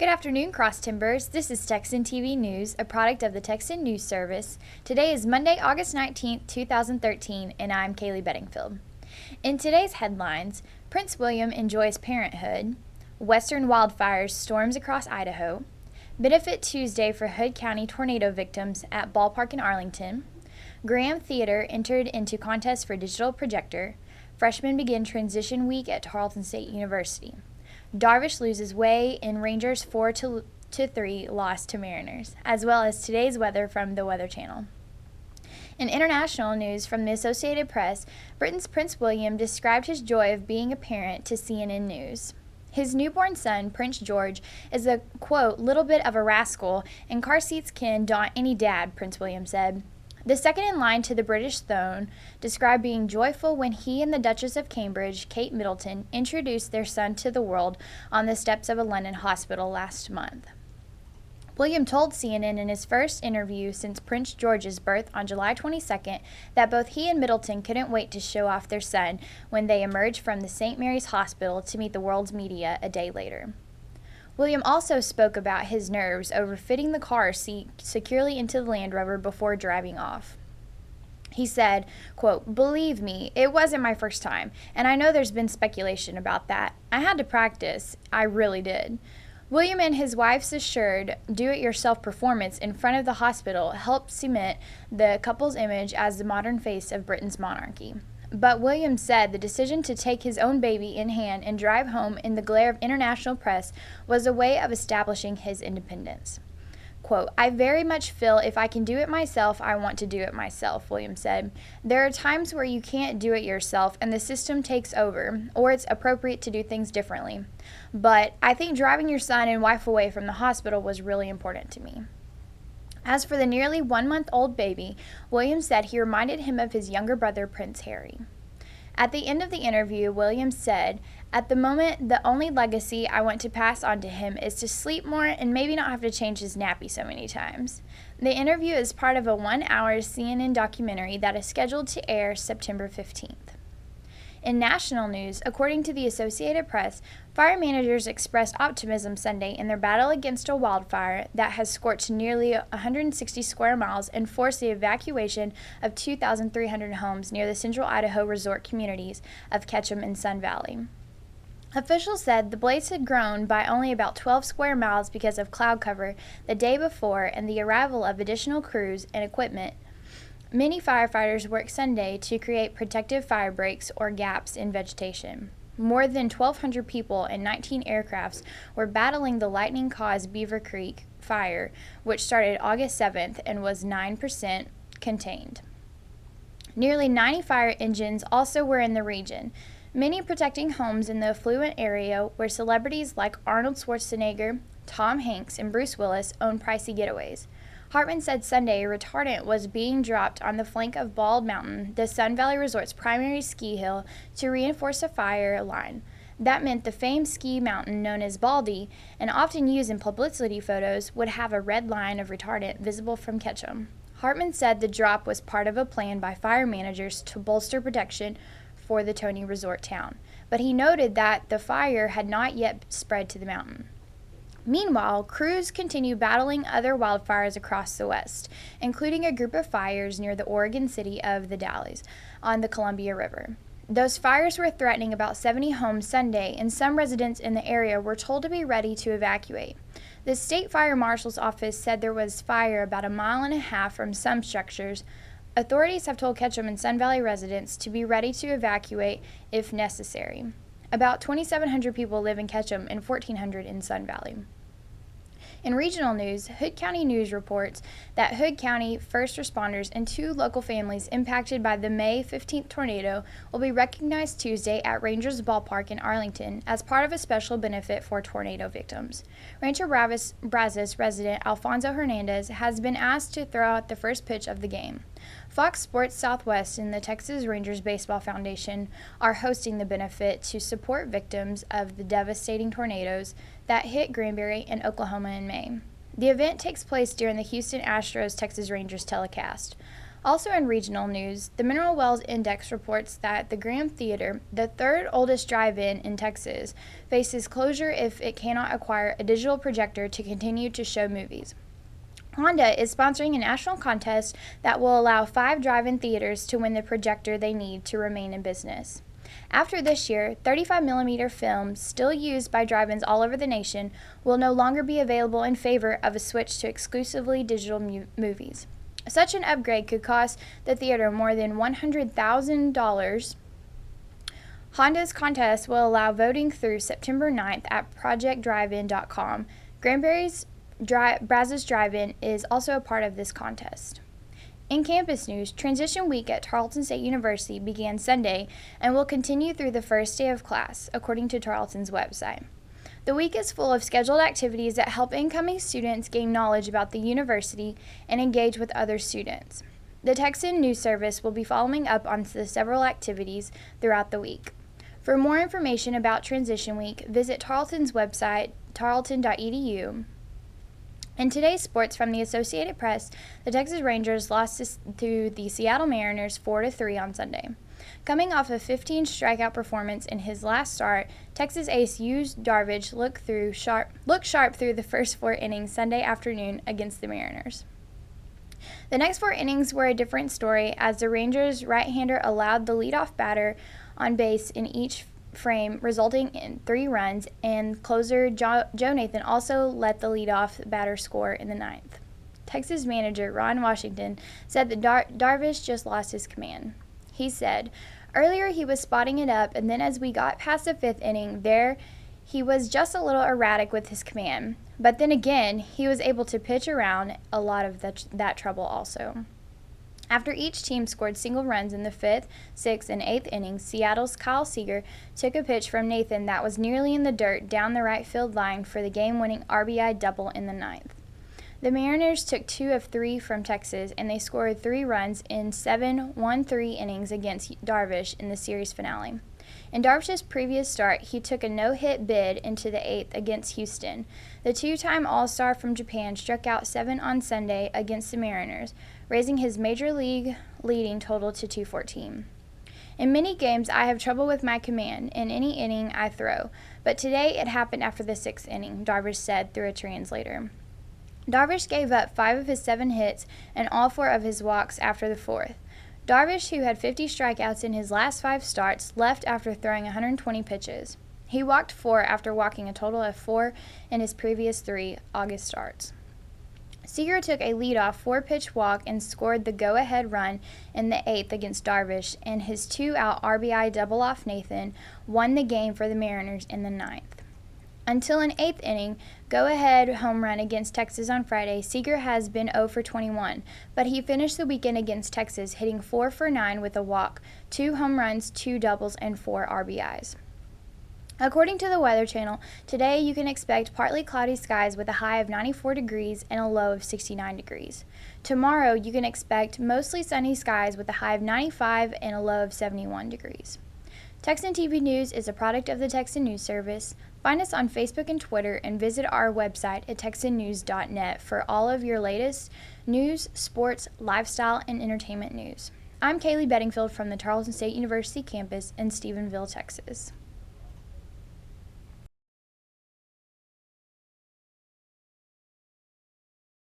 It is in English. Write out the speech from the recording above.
Good afternoon, Cross Timbers. This is Texan TV News, a product of the Texan News Service. Today is Monday, August 19th, 2013, and I'm Kaylee Bedingfield. In today's headlines, Prince William enjoys parenthood, Western wildfires storms across Idaho, Benefit Tuesday for Hood County tornado victims at Ballpark in Arlington, Graham Theater entered into contest for digital projector, freshmen begin transition week at Tarleton State University. Darvish loses way in Rangers 4-3 loss to Mariners, as well as today's weather from the Weather Channel. In international news from the Associated Press, Britain's Prince William described his joy of being a parent to CNN News. His newborn son, Prince George, is a, quote, little bit of a rascal, and car seats can daunt any dad, Prince William said. The second in line to the British throne described being joyful when he and the Duchess of Cambridge, Kate Middleton, introduced their son to the world on the steps of a London hospital last month. William told CNN in his first interview since Prince George's birth on July 22nd that both he and Middleton couldn't wait to show off their son when they emerged from the St. Mary's Hospital to meet the world's media a day later. William also spoke about his nerves over fitting the car seat securely into the Land Rover before driving off. He said, quote, "Believe me, it wasn't my first time, and I know there's been speculation about that. I had to practice. I really did." William and his wife's assured do-it-yourself performance in front of the hospital helped cement the couple's image as the modern face of Britain's monarchy. But William said the decision to take his own baby in hand and drive home in the glare of international press was a way of establishing his independence. Quote, "I very much feel if I can do it myself, I want to do it myself," William said. "There are times where you can't do it yourself and the system takes over, or it's appropriate to do things differently. But I think driving your son and wife away from the hospital was really important to me." As for the nearly 1-month-old baby, William said he reminded him of his younger brother, Prince Harry. At the end of the interview, William said, "At the moment, the only legacy I want to pass on to him is to sleep more and maybe not have to change his nappy so many times." The interview is part of a 1-hour CNN documentary that is scheduled to air September 15th. In national news, according to the Associated Press, fire managers expressed optimism Sunday in their battle against a wildfire that has scorched nearly 160 square miles and forced the evacuation of 2,300 homes near the central Idaho resort communities of Ketchum and Sun Valley. Officials said the blaze had grown by only about 12 square miles because of cloud cover the day before and the arrival of additional crews and equipment. Many firefighters worked Sunday to create protective fire breaks or gaps in vegetation. More than 1,200 people and 19 aircrafts were battling the lightning-caused Beaver Creek fire, which started August 7th and was 9% contained. Nearly 90 fire engines also were in the region, many protecting homes in the affluent area where celebrities like Arnold Schwarzenegger, Tom Hanks, and Bruce Willis own pricey getaways. Hartman said Sunday a retardant was being dropped on the flank of Bald Mountain, the Sun Valley Resort's primary ski hill, to reinforce a fire line. That meant the famed ski mountain known as Baldy, and often used in publicity photos, would have a red line of retardant visible from Ketchum. Hartman said the drop was part of a plan by fire managers to bolster protection for the Tony Resort town, but he noted that the fire had not yet spread to the mountain. Meanwhile, crews continue battling other wildfires across the west, including a group of fires near the Oregon city of the Dalles on the Columbia River. Those fires were threatening about 70 homes Sunday, and some residents in the area were told to be ready to evacuate. The state fire marshal's office said there was fire about 1.5 miles from some structures. Authorities have told Ketchum and Sun Valley residents to be ready to evacuate if necessary. About 2,700 people live in Ketchum and 1,400 in Sun Valley. In regional news, Hood County News reports that Hood County first responders and 2 local families impacted by the May 15th tornado will be recognized Tuesday at Rangers Ballpark in Arlington as part of a special benefit for tornado victims. Rancho Brazos resident Alfonso Hernandez has been asked to throw out the first pitch of the game. Fox Sports Southwest and the Texas Rangers Baseball Foundation are hosting the benefit to support victims of the devastating tornadoes that hit Granbury and Oklahoma in May. The event takes place during the Houston Astros Texas Rangers telecast. Also in regional news, the Mineral Wells Index reports that the Graham Theater, the third oldest drive-in in Texas, faces closure if it cannot acquire a digital projector to continue to show movies. Honda is sponsoring a national contest that will allow 5 drive-in theaters to win the projector they need to remain in business. After this year, 35mm films, still used by drive-ins all over the nation, will no longer be available in favor of a switch to exclusively digital movies. Such an upgrade could cost the theater more than $100,000. Honda's contest will allow voting through September 9th at projectdrivein.com. Granbury's Brazos Drive-In is also a part of this contest. In campus news, Transition Week at Tarleton State University began Sunday and will continue through the first day of class, according to Tarleton's website. The week is full of scheduled activities that help incoming students gain knowledge about the university and engage with other students. The Texan News Service will be following up on the several activities throughout the week. For more information about Transition Week, visit Tarleton's website, tarleton.edu. In today's sports from the Associated Press, the Texas Rangers lost to the Seattle Mariners 4-3 on Sunday. Coming off a 15 strikeout performance in his last start, Texas ace Yu Darvish looked sharp through the first 4 innings Sunday afternoon against the Mariners. The next 4 innings were a different story as the Rangers' right-hander allowed the leadoff batter on base in each frame, resulting in 3 runs, and closer Joe Nathan also let the leadoff batter score in the 9th. Texas manager Ron Washington said that Darvish just lost his command. He said, "Earlier he was spotting it up, and then as we got past the 5th inning there, he was just a little erratic with his command. But then again, he was able to pitch around a lot of that trouble also." After each team scored single runs in the 5th, 6th, and 8th innings, Seattle's Kyle Seager took a pitch from Nathan that was nearly in the dirt down the right field line for the game-winning RBI double in the 9th. The Mariners took 2 of 3 from Texas, and they scored 3 runs in 7 1-3 innings against Darvish in the series finale. In Darvish's previous start, he took a no-hit bid into the 8th against Houston. The 2-time All-Star from Japan struck out 7 on Sunday against the Mariners, raising his major league leading total to 214. "In many games, I have trouble with my command in any inning I throw, but today it happened after the 6th inning," Darvish said through a translator. Darvish gave up 5 of his 7 hits and all 4 of his walks after the 4th. Darvish, who had 50 strikeouts in his last 5 starts, left after throwing 120 pitches. He walked 4 after walking a total of 4 in his previous 3 August starts. Seager took a leadoff 4-pitch walk and scored the go-ahead run in the 8th against Darvish, and his 2-out RBI double off Nathan won the game for the Mariners in the 9th. Until an 8th inning go-ahead home run against Texas on Friday, Seager has been 0 for 21, but he finished the weekend against Texas hitting 4 for 9 with a walk, 2 home runs, 2 doubles, and 4 RBIs. According to the Weather Channel, today you can expect partly cloudy skies with a high of 94 degrees and a low of 69 degrees. Tomorrow you can expect mostly sunny skies with a high of 95 and a low of 71 degrees. Texan TV News is a product of the Texan News Service. Find us on Facebook and Twitter and visit our website at texannews.net for all of your latest news, sports, lifestyle, and entertainment news. I'm Kaylee Bedingfield from the Tarleton State University campus in Stephenville, Texas.